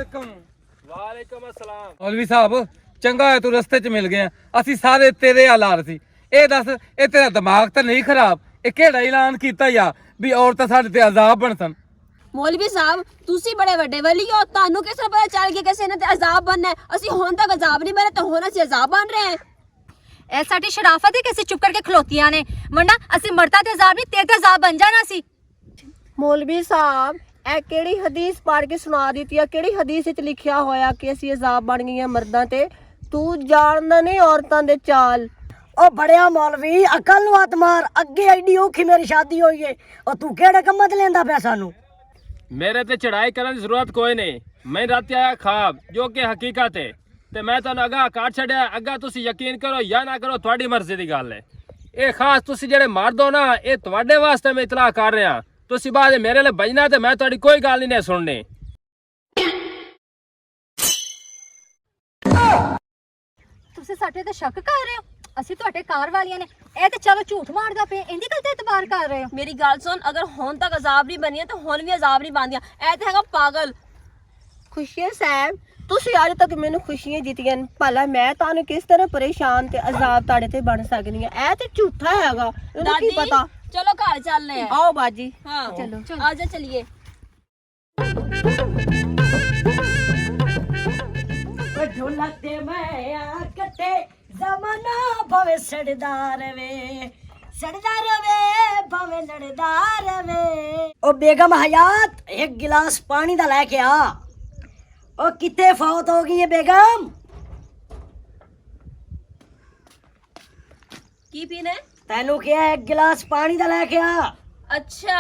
वालेकुम। वालेकुम अस्सलाम। मौलवी साहब चंगा है तू रस्ते च मिल गया, असी सारे तेरे हालात सी। ए दस ए तेरा दिमाग तो नहीं खराब? ए केड़ा ऐलान कीता या भी औरतां साडे ते अजाब बनसन? ਮੌਲਵੀ ਸਾਹਿਬ ਤੁਸੀਂ ਬੜੇ ਵੱਡੇ ਵਲੀ ਹੋ, ਤੁਹਾਨੂੰ ਕਿਸ ਤਰ੍ਹਾਂ ਪਤਾ ਚੱਲ ਗਿਆ ਕਿਸੇ ਨੇ ਤੇ ਅਜ਼ਾਬ ਬਣਨਾ ਹੈ? ਅਸੀਂ ਹੁਣ ਤੱਕ ਅਜ਼ਾਬ ਨਹੀਂ ਬਣੇ ਤੇ ਹੁਣ ਅਸੀਂ ਅਜ਼ਾਬ ਬਣ ਰਹੇ ਹਾਂ। ਇਹ ਸਾਡੀ ਸ਼ਰਾਫਤ ਹੈ ਕਿ ਅਸੀਂ ਚੁੱਪ ਕਰਕੇ ਖਲੋਤੀਆਂ ਨੇ, ਵਰਨਾ ਅਸੀਂ ਮਰਦਾਂ ਤੇ ਅਜ਼ਾਬ ਨਹੀਂ ਤੇਰੇ ਤੇ ਅਜ਼ਾਬ ਬਣ ਜਾਣਾ ਸੀ। ਮੌਲਵੀ ਸਾਹਿਬ ਇਹ ਕਿਹੜੀ ਹਦੀਸ ਪੜ੍ਹ ਕੇ ਸੁਣਾ ਦਿੱਤੀ ਆ? ਕਿਹੜੀ ਹਦੀਸ ਵਿੱਚ ਲਿਖਿਆ ਹੋਇਆ ਕਿ ਅਸੀਂ ਅਜ਼ਾਬ ਬਣ ਗਈਆਂ ਮਰਦਾਂ ਤੇ? ਤੂੰ ਜਾਣਦਾ ਨਹੀਂ ਔਰਤਾਂ ਦੇ ਚਾਲ। ओ बड़िया मौलवी अकल नु हथ मार, अगे एडी औखी मेरी शादी होई है और तू केड़े कम्म ते लेंदा पिया सानू? मेरे ते चढ़ाई करने की जरूरत कोई नहीं। मैं रात आया ख्वाब जो कि हकीकत है ते मैं तुहानू अगा काट छड़िया। अगा तुसी यकीन करो या ना करो, तुहाडी मर्जी दी गल है। ये खास तुसी जेड़े मर्द हो ना, ये तुहाडे वास्ते मैं इतला कर रहा। तुसी बाद मेरे लिए बजना ते मैं तुहाडी कोई गल नहीं सुननी। ਤੁਸੀਂ ਸਾਡੇ ਤੇ ਸ਼ੱਕ ਕਰ ਰਹੇ ਹੋ? ਅਸੀਂ ਤੁਹਾਡੇ ਕਾਰ ਵਾਲੀਆਂ ਨੇ, ਇਹ ਤੇ ਚਲੋ ਝੂਠ ਮਾਰਦਾ ਪਿਆ, ਇਹਦੀ ਗੱਲ ਤੇ ਇਤਬਾਰ ਕਰ ਰਹੇ ਹੋ? ਮੇਰੀ ਗੱਲ ਸੁਣ, ਅਗਰ ਹੁਣ ਤੱਕ ਅਜ਼ਾਬ ਨਹੀਂ ਬਣੀਆਂ ਤੇ ਹੁਣ ਵੀ ਅਜ਼ਾਬ ਨਹੀਂ ਬਣਦੀਆਂ। ਇਹ ਤੇ ਹੈਗਾ ਪਾਗਲ। ਖੁਸ਼ੀਆਂ ਸਾਹਿਬ ਤੁਸੀਂ ਅੱਜ ਤੱਕ ਮੈਨੂੰ ਖੁਸ਼ੀਆਂ ਦਿੱਤੀਆਂ ਨੇ, ਭਲਾ ਮੈਂ ਤੁਹਾਨੂੰ ਕਿਸ ਤਰ੍ਹਾਂ ਪਰੇਸ਼ਾਨ ਤੇ ਅਜ਼ਾਬ ਤੁਹਾਡੇ ਤੇ ਬਣ ਸਕਦੀ ਆ? ਇਹ ਤੇ ਝੂਠਾ ਹੈਗਾ, ਇਹਨੂੰ ਕੀ ਪਤਾ। ਚਲੋ ਘਰ ਚੱਲਨੇ ਆ। ਆਓ ਬਾਜੀ। ਹਾਂ ਚਲੋ ਆਜਾ ਚਲੀਏ। ढोलक दे मैं कटे जमाना भवे सड़दार वे, सड़दार वे भवे लड़दार वे। ओ बेगम हयात एक गिलास पानी दा लेके आ। ओ कितने फौत हो गई है बेगम? ਕੀ ਪੀਣਾ? तेनू क्या एक गिलास पानी दा लेके आ। ਅੱਛਾ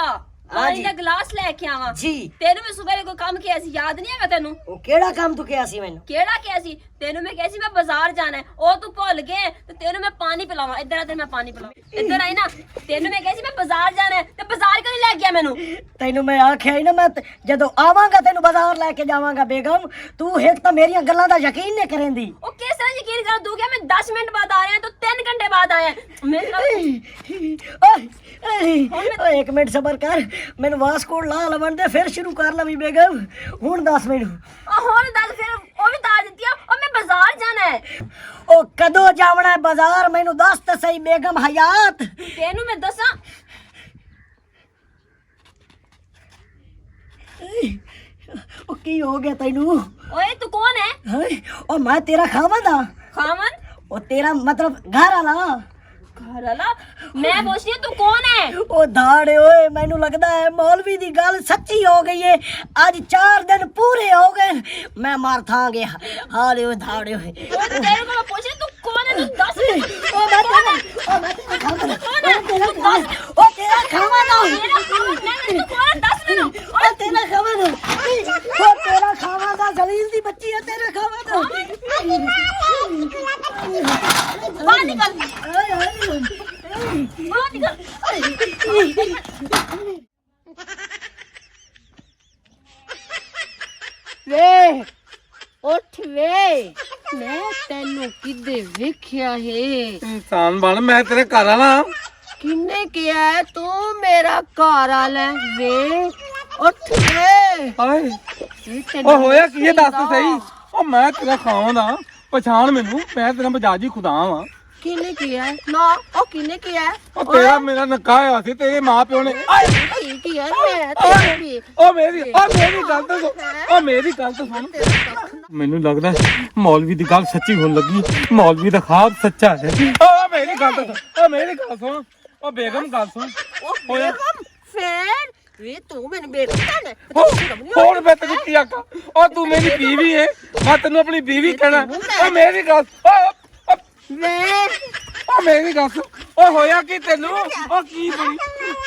ਪਾਣੀ ਦਾ ਗਲਾਸ ਲੈ ਕੇ ਆਵਾਂ? जी ਤੈਨੂੰ ਮੈਂ ਸਵੇਰੇ ਕੋਈ ਕੰਮ ਕਿਹਾ ਸੀ, ਯਾਦ ਨਹੀਂ ਹੈਗਾ ਤੈਨੂੰ? ओ केड़ा काम तू किया सी मैनू? ਕਿਹੜਾ ਕਿਹਾ ਸੀ ਤੈਨੂੰ? ਮੈਂ ਕਿਹਾ ਸੀ ਮੈਂ ਬਾਜ਼ਾਰ ਜਾਣਾ ਹੈ, ਉਹ ਤੂੰ ਭੁੱਲ ਗਿਆ ਤੇ ਤੈਨੂੰ ਮੈਂ ਪਾਣੀ ਪਿਲਾਵਾਂ। ਇੱਧਰ ਆ, ਤੈਨੂੰ ਮੈਂ ਪਾਣੀ ਪਿਲਾਵਾਂ। ਇੱਧਰ ਆਈ ਨਾ, ਤੈਨੂੰ ਮੈਂ ਕਿਹਾ ਸੀ ਮੈਂ ਬਾਜ਼ਾਰ ਜਾਣਾ ਹੈ ਤੇ ਬਾਜ਼ਾਰ ਕਿਉਂ ਨਹੀਂ ਲੈ ਗਿਆ ਮੈਨੂੰ? तेनू मैं आख्या ही ना, मैं जदों आवांगा तेनू बाजार लेके जावांगा। बेगम तू एक तो मेरी गल्लां दा यकीन नहीं करेंदी। ਉਹ ਕਿਸ ਤਰ੍ਹਾਂ ਯਕੀਨ ਕਰ? ਤੂੰ ਕਿਹਾ ਮੈਂ 10 ਮਿੰਟ ਬਾਅਦ ਆ ਰਿਹਾ, ਤੂੰ 3 ਘੰਟੇ ਬਾਅਦ ਆਇਆ। ਮੇਰੇ ਨਾਲ ओए एक मिनट सबर कर, मैनू वास्कोट ला लवन दे फिर शुरू कर लवी। बेगम हुण दस मैनू ਹੁਣ ਦੱਸ, ਫਿਰ ਉਹ ਵੀ ਤਾਰ ਦਿੱਤੀ ਆ। ਉਹ ਮੈਂ ਬਾਜ਼ਾਰ ਜਾਣਾ ਹੈ। ओ कदों जावना है बाजार मैनू दस ते सही बेगम हयात। ਤੈਨੂੰ ਮੈਂ ਦੱਸਾਂ ओ की हो गया तैनू? ਓਏ ਤੂੰ ਕੌਣ ਹੈ? हाय ओ मैं तेरा खावंद हां। ਖਾਮਨ? ओ तेरा मतलब घर वाला? ਘਰ ਵਾਲਾ? ਮੈਂ ਪੁੱਛਦੀ ਹਾਂ ਤੂੰ ਕੌਣ ਹੈ? ओ धाड़े ओए मैनू लगदा है मौलवी दी गल सच्ची हो गई है। आज 4 दिन पूरे हो गए मैं मार था गया। हाले ओ धाड़े ओए ਉਹ ਤੇਰੇ ਕੋਲ ਪੁੱਛ ਤੂੰ ਕੌਣ ਹੈ? ਤੂੰ ਦੱਸ। ओ मैं तेरा खावंद ओ तेरा खावंद ਮੇਰਾ ਖਾਮਨ ਤੂੰ ਕੌਣ ਹੈ? ਦੱਸ ਮੈਨੂੰ। ओ तेरा खावंद ओ तेरा खावंद जलील दी बच्ची है तेरा खावंद। ਬਾਹਰ ਨਿਕਲ, हाय हाय ਬਾਹਰ ਨਿਕਲ। ਵੇ ਉੱਠ ਵੇ, ਮੈਂ ਤੈਨੂੰ ਕਿੱਦੇ ਵੇਖਿਆ ਹੈ? इंसान बन, मैं तेरे घर वाला। ਕਿੰਨੇ ਕਿਹਾ ਹੈ ਤੂੰ ਮੇਰਾ ਘਰ ਵਾਲਾ ਹੈ? ਵੇ ਉੱਠ ਵੇ। हाय ਵੇ ओ ਤੈਨੂੰ होया की ये दस सही? ओ मैं तेरा खावन दा, पछाण मैनू, मैं तेरा मजाजी खुदा वां। ਕਿੰਨੇ ਕਿਹਾ ਹੈ? ਨਾ ਉਹ ਕਿੰਨੇ ਕਿਹਾ ਹੈ? ओ तेरा मेरा निकाह होया सी, तेरे मां प्यो ने ਕੀ ਕਿਹਾ ਮੈਂ ਤੈਨੂੰ ਵੀ? ओ मेरी गल तो सुन, ओ मेरी गल तो सुन। ਮੈਨੂੰ ਲੱਗਦਾ ਮੌਲਵੀ ਦੀ ਗੱਲ ਸੱਚੀ ਹੋਣ ਲੱਗੀ, ਮੌਲਵੀ ਦਾ ਖਾਬ ਸੱਚਾ ਹੈ। ਓ ਮੇਰੀ ਗੱਲ ਤਾਂ ਸੁਣ, ਓ ਮੇਰੀ ਗੱਲ ਸੁਣ, ਓ ਬੇਗਮ ਗੱਲ ਸੁਣ। ਉਹ ਬੇਗਮ ਫੇਰ ਵੇ ਤੂੰ ਮੈਨੂੰ ਬੇਟਾ ਨੇ ਹੋਰ ਮੈਂ ਤੈਨੂੰ ਕੀ ਆਖਾਂ? ਓ ਤੂੰ ਮੇਰੀ ਬੀਵੀ ਹੈ, ਮੈਂ ਤੈਨੂੰ ਆਪਣੀ ਬੀਵੀ ਕਹਿਣਾ। ਓ ਮੇਰੀ ਗੱਲ ਵੇ ਓ ਮੇਰੀ ਗੱਲ ਸੁਣ। ਓ ਹੋਇਆ ਕੀ ਤੈਨੂੰ? ਓ ਕੀ ਬਣੀ?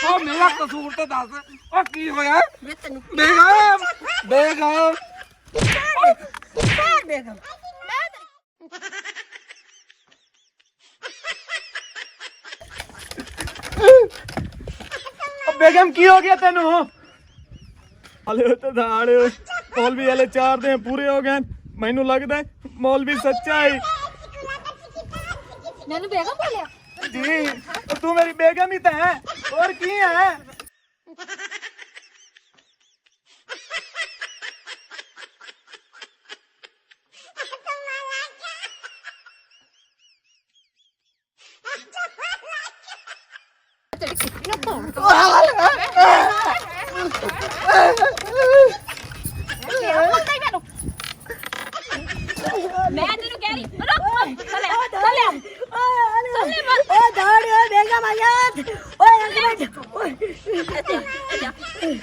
ਓ ਮੇਰਾ ਕਸੂਰ ਤੇ ਦੱਸ, ਓ ਕੀ ਹੋਇਆ? ਵੇ ਤੈਨੂੰ ਬੇਗਮ ਬੇਗਮ ਫੇਰ ਬੇਗਮ बेगम की हो गया तेनू? हले तो धाड़े मौलवी हले 4 दिन पूरे हो गए। मैनू लगदा है मौलवी सच्चा है। ਮੈਨੂੰ ਬੇਗਮ ਬੋਲਿਆ? जी तू मेरी बेगम ही तो है, और की है? ਤੇਰੀ ਕੁੱਤੀਆਂ ਪਾਉਣ ਮੈਂ ਤੈਨੂੰ ਕਹਿ ਰਹੀ ਰੁਕ ਚੱਲੇ ਚੱਲੇ ओ दाड़ ओ बेगम हयात ओ एक मिनट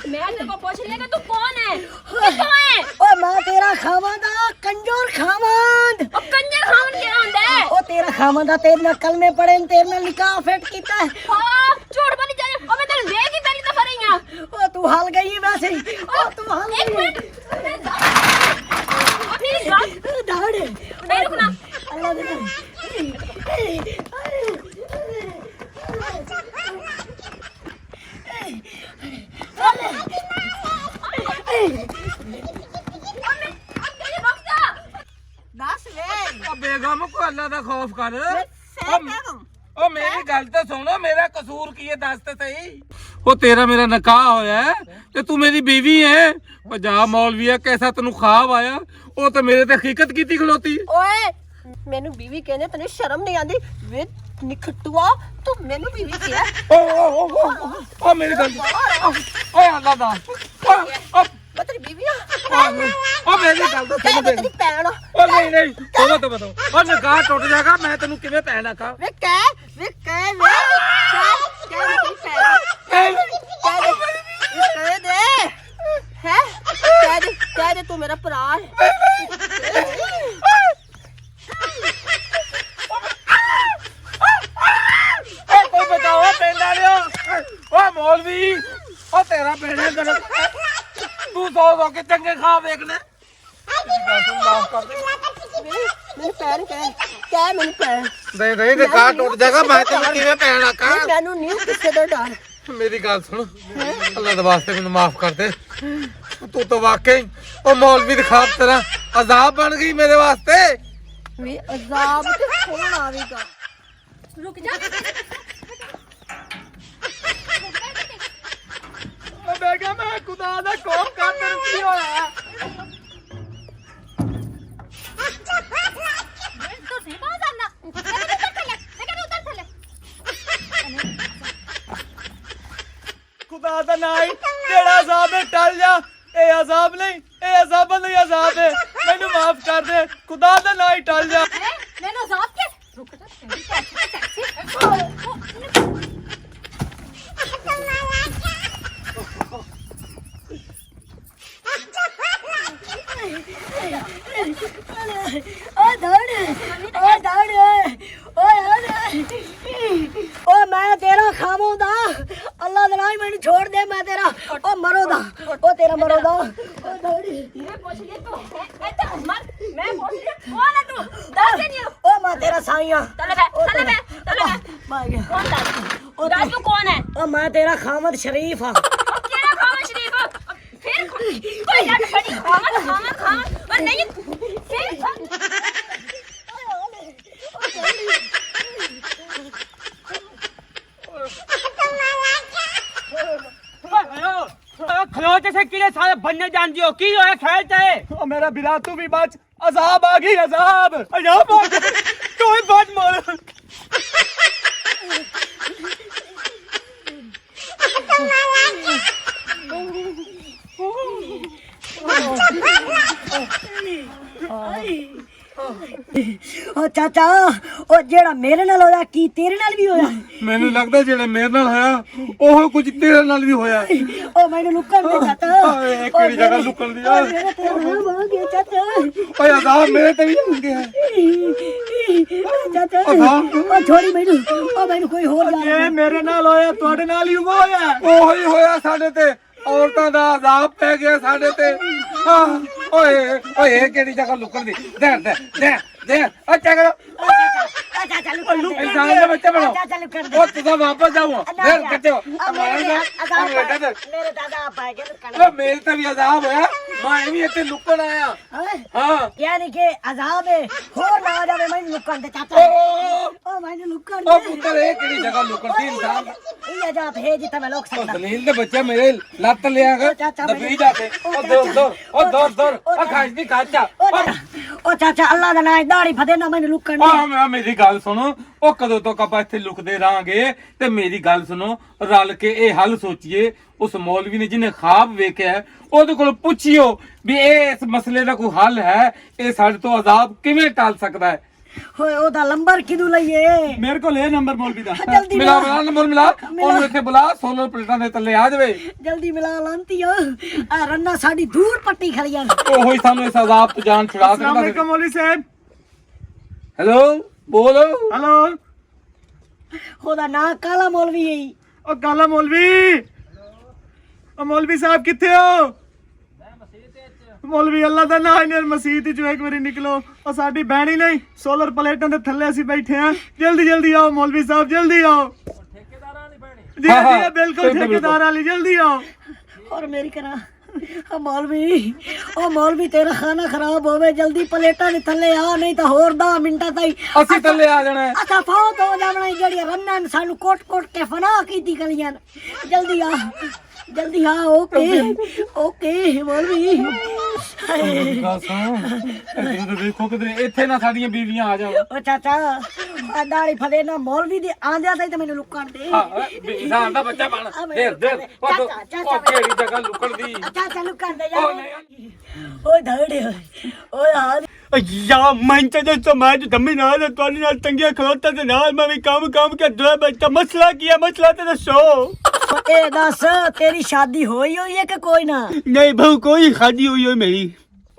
मैं तेरे को पूछ रही है कि तू कौन है किसको है ओ मैं तेरा खावंदा कंजूर खावंद ओ कंजर खान क्या होता है ओ तेरा खावंदा तेरे नाल कलमे पढ़े ने तेरे नाल निकाह फिट कीता है हां झूठ बोली जा ओ मैं तेरे देख ही पहली दफा रही हूं ओ तू हाल गई वैसे ही ओ तू हाल एक गई मिनट मेरी बात दाड़ ए रुक ना अल्लाह दे ਦੱਸ ਵੇ ਉਹ ਬੇਗਮ ਕੋ ਅੱਲਾ ਦਾ ਖੌਫ ਕਰ ਸਹੀ ਕਹਿ ਉਹ ਮੇਰੀ ਗੱਲ ਤਾਂ ਸੁਣੋ ਮੇਰਾ ਕਸੂਰ ਕੀ ਹੈ ਦੱਸ ਤੇ ਸਹੀ ਉਹ ਤੇਰਾ ਮੇਰਾ ਨਿਕਾਹ ਹੋਇਆ ਹੈ ਤੇ ਤੂੰ ਮੇਰੀ ਬੀਵੀ ਹੈ ਉਹ ਜਾ ਮੌਲਵੀਆ ਕੈਸਾ ਤੈਨੂੰ ਖਾਬ ਆਇਆ ਉਹ ਤਾਂ ਮੇਰੇ ਤੇ ਹਕੀਕਤ ਕੀਤੀ ਖਲੋਤੀ ਓਏ ਮੈਨੂੰ ਬੀਵੀ ਕਹਿੰਦੇ ਤੈਨੂੰ ਸ਼ਰਮ ਨਹੀਂ ਆਂਦੀ ਵੇ ਨਿਖਟੂਆ ਤੂੰ ਮੈਨੂੰ ਬੀਵੀ ਕਿਹਾ ਉਹ ਮੇਰੀ ਗੱਲ ਓਏ ਅੱਲਾ ਦਾ ਮੈਂ ਤੇਰੀ ਬੀਵੀ ਆ ਉਹ ਮੇਰੀ ਗੱਲ ਤਾਂ ਸੁਣ ਤੇਰੀ ਭੈਣ ਆ। ਉਹ ਨਹੀਂ ਨਹੀਂ ਉਹ ਤਾਂ ਬਤਾਓ ਉਹ ਨਿਕਾਹ ਟੁੱਟ ਜਾਏਗਾ ਮੈਂ ਤੈਨੂੰ ਕਿਵੇਂ ਪੈਣ ਆਖਾਂ ਵੇ ਕਹਿ ਵੇ ਕਹਿ ਤੇਰੀ ਭੈਣ ਆ। ਕਹਿ ਦੇ ਹੈ ਕਹਿ ਦੇ ਤੂੰ ਮੇਰਾ ਭਰਾ ਹੈ ਕੋਈ ਬਚਾਓ ਪਿੰਡ ਵਾਲਿਓ ਓ ਮੌਲਵੀ ਓ ਤੇਰਾ ਬੇੜਾ ਗਲਤ ਤੂੰ ਸੌ ਕੇ ਚੰਗੇ ਖਾ ਵੇਖਣਾ ਮਾਫ ਕਰ ਦੇ ਮੈਨੂੰ ਭੈਣ ਕਹਿ ਮੈਨੂੰ ਭੈਣ ਨਹੀਂ ਨਹੀਂ ਨਿਕਾਹ ਟੁੱਟ ਜਾਏਗਾ ਮੈਂ ਤੈਨੂੰ ਕਿਵੇਂ ਪੈਣ ਆਖਾਂ ਮੈਨੂੰ ਨਹੀਂ ਕਿਸੇ ਦਾ ਡਰ ਮੇਰੀ ਗੱਲ ਸੁਣ ਅੱਲਾ ਦੇ ਵਾਸਤੇ ਮੈਨੂੰ ਮਾਫ ਕਰ ਦੇ ਤੂੰ ਤਾਂ ਵਾਕਈ ਉਹ ਮੌਲਵੀ ਦੀ ਖਾਬ ਤੇਰਾ ਅਜ਼ਾਬ ਬਣ ਗਈ ਮੇਰੇ ਵਾਸਤੇ ਵੀ ਅਜ਼ਾਬ ਤੇ ਕੌਣ ਆਵੇਗਾ ਰੁਕ ਜਾ ਮੈਂ ਬੇਗਾ ਮੈਂ ਖੁਦਾ ਦਾ ਖੌਫ ਕਰ ਤੈਨੂੰ ਕੀ ਹੋਇਆ ਤੂੰ ਨਹੀਂ ਬਾਹਰ ਜਾਣਾ ਮੈਂ ਕਹਿੰਦਾ ਉੱਤਰ ਥੱਲੇ ਖੁਦਾ ਦਾ ਨਾਂ ਹੀ ਜਿਹੜਾ ਅਜ਼ਾਬ ਹੈ ਟਲ ਜਾ ਇਹ ਅਜ਼ਾਬ ਨਹੀਂ ਇਹ ਅਜ਼ਾਬਾਂ ਦਾ ਹੀ ਅਜ਼ਾਬ ਹੈ ਮੈਨੂੰ ਮਾਫ ਕਰ ਦੇ ਖੁਦਾ ਦਾ ਨਾਂ ਹੀ ਟਲ ਜਾ ਮੈਨੂੰ ਜ਼ਾਬ ਕੇ ਰੁਕ ਜਾ ਤੇਰੀ ਟੈਕਸੀ ओ दाड़ ओ यार ओ मैं तेरा खावंदा अल्लाह दे नाम मैनू छोड़ दे मैं तेरा ओ मरोदा ओ तेरा मरोदा ओ दाड़ मैं पूछ रही तू है तो मर मैं पूछ रही कौन है तू दस नहीं ओ मैं तेरा साईया चले बे भाग गया कौन दस तू कौन है ओ मैं तेरा खामद शरीफ हां तेरा खामद शरीफ फिर कोई यार बड़ी खामद और नहीं फिर खलो जैसे कीड़े सारे बनने जान दियो की होया खेलते ओ मेरा बिरा तू भी बच अजाब आ गई अजाब अजाब आ गई कोई बात मार ओ चाचा ओ जेड़ा मेरे नाल होया की तेरे नाल भी होया ਮੈਨੂੰ ਲੱਗਦਾ ਜਿਹੜਾ ਮੇਰੇ ਨਾਲ ਹੋਇਆ ਉਹ ਕੁਝ ਤੇਰੇ ਨਾਲ ਵੀ ਹੋਇਆ ओ मैंने लुकन दे चाचा ਓਏ ਕਿਹੜੀ ਜਗ੍ਹਾ ਲੁਕਣ ਦੀ ਆ मेरे तेरा नाम आ गया चाचा ਓਏ ਅਜ਼ਾਬ ਮੇਰੇ ਤੇ ਵੀ ਆ ਗਿਆ चाचा ओ छोड़ी मैनू कोई होर जा ਇਹ ਮੇਰੇ ਨਾਲ ਹੋਇਆ ਤੁਹਾਡੇ ਨਾਲ ਹੀ ਹੋਇਆ ਉਹੀ ਹੋਇਆ ਸਾਡੇ ਤੇ ਔਰਤਾਂ ਦਾ ਅਜ਼ਾਬ ਪੈ ਗਿਆ ਸਾਡੇ ਤੇ ਓਏ ਓਏ ਇਹ ਕਿਹੜੀ ਜਗ੍ਹਾ ਲੁਕਣ ਦੀ ਦੇ ਅੱਛਾ ਕਰੋ चाचा लुकन दे ਇਨਸਾਨ ਦੇ ਬੱਚੇ ਬਣੋ चाचा लुकन दे ਉਹ ਤੁਸੀਂ ਵਾਪਸ ਜਾਓ ਫਿਰ ਕਿੱਥੇ ਹੋ मेरे दादा आप आ गए लुकन ਉਹ ਮੇਰੇ ਤੇ ਵੀ ਅਜ਼ਾਬ ਹੋਇਆ ਮੈਂ ਵੀ ਇੱਥੇ ਲੁਕਣ ਆਇਆ ਹਾਂ यानी कि अजाब है होर ना आ जावे मैनू लुकन दे चाचा ओ मैनू लुकन ਉਹ दे ਪੁੱਤਰ ਇਹ ਕਿਹੜੀ ਜਗ੍ਹਾ ਲੁਕਣ ਦੀ ਇਨਸਾਨ ये अजाब है जितना मैं लोग सकता ਦਲੀਲ ਦੇ ਬੱਚੇ ਮੇਰੇ ਲੱਤ ਲਿਆ ਕਰ ਦਬੀ ਜਾ ਕੇ ਉਹ ਦੌੜ ਉਹ ਖਾਜ ਦੀ ਖਾਚਾ ਉਹ ਚਾਚਾ ਅੱਲਾ ਦਾ ਨਾਂ ਦਾੜੀ ਫਦੇ ਨਾ ਮੈਨੂੰ ਲੁਕਣ ਦੇ ਆ ਮੇਰੀ ਗੱਲ ਸੁਣੋ, ਉਹ ਕਦੋਂ ਤੱਕ ਆਪਾਂ ਇੱਥੇ ਲੁਕਦੇ ਰਹਾਂਗੇ? ਤੇ ਮੇਰੀ ਗੱਲ ਸੁਣੋ, ਰਲ ਕੇ ਇਹ ਹੱਲ ਸੋਚੀਏ। ਉਸ ਮੌਲਵੀ ਨੇ ਜਿਹਨੇ ਖਾਬ ਵੇਖਿਆ ਉਹਦੇ ਕੋਲ ਪੁੱਛਿਓ ਵੀ ਇਹ ਇਸ ਮਸਲੇ ਦਾ ਕੋਈ ਹੱਲ ਹੈ, ਇਹ ਸਾਡੇ ਤੋਂ ਅਜ਼ਾਬ ਕਿਵੇਂ ਟਾਲ ਸਕਦਾ ਹੈ। ਹੋਏ ਉਹਦਾ ਨੰਬਰ ਕਿਦੋਂ ਲਈਏ ਮੇਰੇ ਕੋਲ ਇਹ ਨੰਬਰ ਮੌਲਵੀ ਦਾ। ਜਲਦੀ ਮਿਲਾ ਨੰਬਰ ਮਿਲਾ, ਉਹਨੂੰ ਇੱਥੇ ਬੁਲਾ, ਸੋਲਰ ਪਲੇਟਾਂ ਦੇ ਥੱਲੇ ਆ ਜਾਵੇ। ਜਲਦੀ ਮਿਲਾ ਲਾਂਤੀ ਆ ਰੰਨਾ ਸਾਡੀ ਦੂਰ ਪੱਟੀ ਖੜੀਆਂ ਉਹੋ ਹੀ ਸਾਨੂੰ ਇਸ ਅਜ਼ਾਬ ਤੋਂ ਜਾਨ ਛੁਡਾ ਸਕਦਾ ਹੈ। मौलवी साहब ਹੈਲੋ, ਬੋਲੋ। हेलो ਉਹਦਾ ਨਾਂ ਕਾਲਾ ਮੌਲਵੀ ਹੈ ओ काला मौलवी ओ मौलवी साहब किथे हो मौलवी अल्लाह दा नाम ने मसीत जो एक बारी निकलो और साडी बहनी नहीं सोलर प्लेटां दे थल्ले ਅਸੀਂ बैठे हैं जल्दी जल्दी आओ मौलवी साहब जल्दी आओ जी जी बिल्कुल ठेकेदार वाली जल्दी आओ और मेरी करा मौलवी तेरा खाना खराब होवे जल्दी प्लेटां दे थल्ले आ नहीं तो होर 10 मिनटां ताई ਅਸੀਂ ਥੱਲੇ ਆ ਜਾਣਾ ਹੈ। असा फौत हो जावना जेड़ी रन्ना ने सानू कोट कोट के फना कीती गलियां जल्दी आ ओके मौलवी ਗੱਲ ਸੁਣ, ਇੱਧਰ ਤੇ ਦੇਖੋ ਕਿਤੇ ਇੱਥੇ ਨਾ ਸਾਡੀਆਂ ਬੀਵੀਆਂ ਆ ਜਾਣ। ओ चाचा आ दाढ़ी फदे ना मौलवी दे आंदिया ताई ते मैनू लुकण दे ਇਨਸਾਨ ਦਾ ਬੱਚਾ ਬਣ ਦੇ ਉਹ ਕਿਹੜੀ ਜਗ੍ਹਾ ਲੁਕਣ ਦੀ। चाचा लुकण दे यार ओए धड़े ओए हाल ਯਾ ਮੈਂ ਤੇ ਸਮਾਜ ਦਮੀ ਨਾਲ ਤੁਹਾਡੇ ਨਾਲ ਤੰਗੀਆਂ ਖਲੋਤਾ ਤੇ ਨਾਲ ਮੈਂ ਵੀ ਕੰਮ ਕਰਦਾ ਬੈਠਾ ਮਸਲਾ ਕੀ ਹੈ ਮਸਲਾ ਤੇ ਦੱਸੋ ए दस तेरी शादी होई है कि कोई ना ਨਹੀਂ ਬਹੁ ਕੋਈ ਖਾਦੀ ਹੋਈ ਹੋਈ ਮੇਰੀ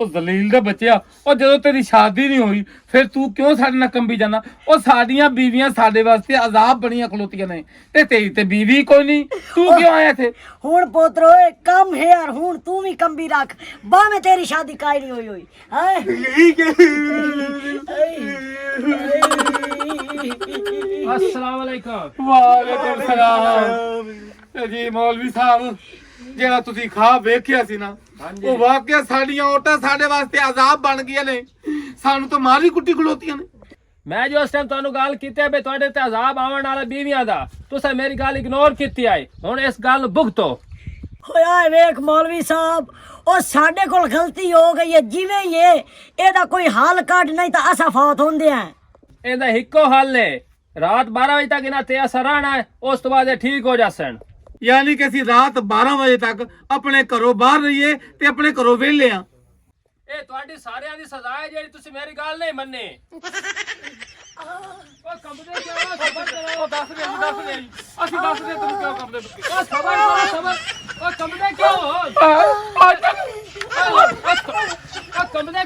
ਉਹ ਜ਼ਲੀਲ ਦਾ ਬੱਚਿਆ, ਉਹ ਜਦੋਂ ਤੇਰੀ ਸ਼ਾਦੀ ਨਹੀਂ ਹੋਈ ਫਿਰ ਤੂੰ ਕਿਉਂ ਸਾਡੇ ਨਾਲ ਕੰਬੀ ਜਾਣਾ? ਉਹ ਸਾਡੀਆਂ ਬੀਵੀਆਂ ਸਾਡੇ ਵਾਸਤੇ ਅਜ਼ਾਬ ਬਣੀਆਂ ਖਲੋਤੀਆਂ ਨੇ ਤੇ ਤੇਰੀ ਤੇ ਬੀਵੀ ਕੋਈ ਨਹੀਂ, ਤੂੰ ਕਿਉਂ ਆਇਆ ਇੱਥੇ? ਹੁਣ ਪੋਤਰੋ ਕੰਮ ਹੈ ਯਾਰ ਹੁਣ ਤੂੰ ਵੀ ਕੰਬੀ ਰੱਖ ਬਾਵੇਂ ਤੇਰੀ ਸ਼ਾਦੀ ਕਾਈ ਨਹੀਂ ਹੋਈ ਹੈ अस्सलाम वालेकुम ਵਾਲੇਕੁਮ ਸਲਾਮ। ਤੇ ਜੀ ਮੌਲਵੀ ਸਾਹਿਬ, ਜਿਹੜਾ ਤੁਸੀਂ ਖਾਬ ਵੇਖਿਆ ਸੀ ਨਾ, ਉਹ ਵਾਕਿਆ ਸਾਡੀਆਂ ਔਰਤਾਂ ਸਾਡੇ ਵਾਸਤੇ ਅਜ਼ਾਬ ਬਣ ਗਈਆਂ ਨੇ, ਸਾਨੂੰ ਤਾਂ ਮਾਰੀ ਕੁੱਟੀ ਖਲੋਤੀਆਂ ਨੇ। ਮੈਂ ਜੋ ਉਸ ਟਾਈਮ ਤੁਹਾਨੂੰ ਗੱਲ ਕੀਤੀ ਹੈ ਬਈ ਤੁਹਾਡੇ ਤੇ ਅਜ਼ਾਬ ਆਉਣ ਵਾਲਾ ਬੀਵੀਆਂ ਦਾ ਤੁਸੀਂ ਮੇਰੀ ਗੱਲ ਇਗਨੋਰ ਕੀਤੀ ਹੈ ਹੁਣ ਇਸ ਗੱਲ ਨੂੰ ਭੁਗਤੋ ਹੋਇਆ ਵੇਖ ਮੌਲਵੀ ਸਾਹਿਬ ਉਹ ਸਾਡੇ ਕੋਲ ਗਲਤੀ ਹੋ ਗਈ ਹੈ ਜਿਵੇਂ ਹੀ ਇਹਦਾ ਕੋਈ ਹੱਲ ਕੱਢ ਨਹੀਂ ਤਾਂ ਅਸਾਂ ਫੌਤ ਹੁੰਦੇ ਆ ਇਹਦਾ ਇੱਕੋ ਹੱਲ ਹੈ ਰਾਤ 12 ਵਜੇ ਤੱਕ ਇਹਨਾਂ ਤੇ ਅਸਰ ਰਹਿਣਾ ਹੈ ਉਸ ਤੋਂ ਬਾਅਦ ਇਹ ਠੀਕ ਹੋ ਜਾਸਣ ਯਾਨੀ ਕਿ ਅਸੀਂ ਰਾਤ 12 ਵਜੇ ਤੱਕ ਆਪਣੇ ਘਰੋਂ ਬਾਹਰ ਰਹੀਏ ਤੇ ਆਪਣੇ ਘਰੋਂ ਵਿਹਲੇ ਆ। ਇਹ ਤੁਹਾਡੀ ਸਾਰਿਆਂ ਦੀ ਸਜ਼ਾ ਹੈ ਜਿਹੜੀ ਤੁਸੀਂ ਮੇਰੀ ਗੱਲ ਨਹੀਂ ਮੰਨੀ ਉਹ ਕੰਬਦੇ ਕਿਉਂ ਸਬਰ ਕਰੋ ਉਹ ਦੱਸ ਦੇ ਅਸੀਂ ਦੱਸ ਦੇ ਤੈਨੂੰ ਕਿਉਂ ਕੰਬਦੇ? ਉਹ ਸਬਰ ਕਰੋ ਸਬਰ ਉਹ ਕੰਬਦੇ ਕਿਉਂ ਉਹ ਕੰਬਦੇ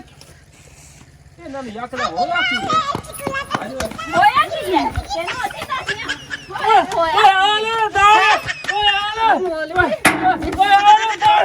ਇਹਨਾਂ ਨੂੰ ਯਾਕੜਾ ਹੋਇਆ ਕੀ ਹੋਇਆ ਕੀ ਹੈ ਤੈਨੂੰ ਅਸੀਂ ਦੱਸੀਆਂ ਹੋਇਆ ਆਲੇ ਦਾਰ ਓਏ ਆਲੇ ਮੌਲਵੀ ਓਏ ਆਲੇ ਦਾਰ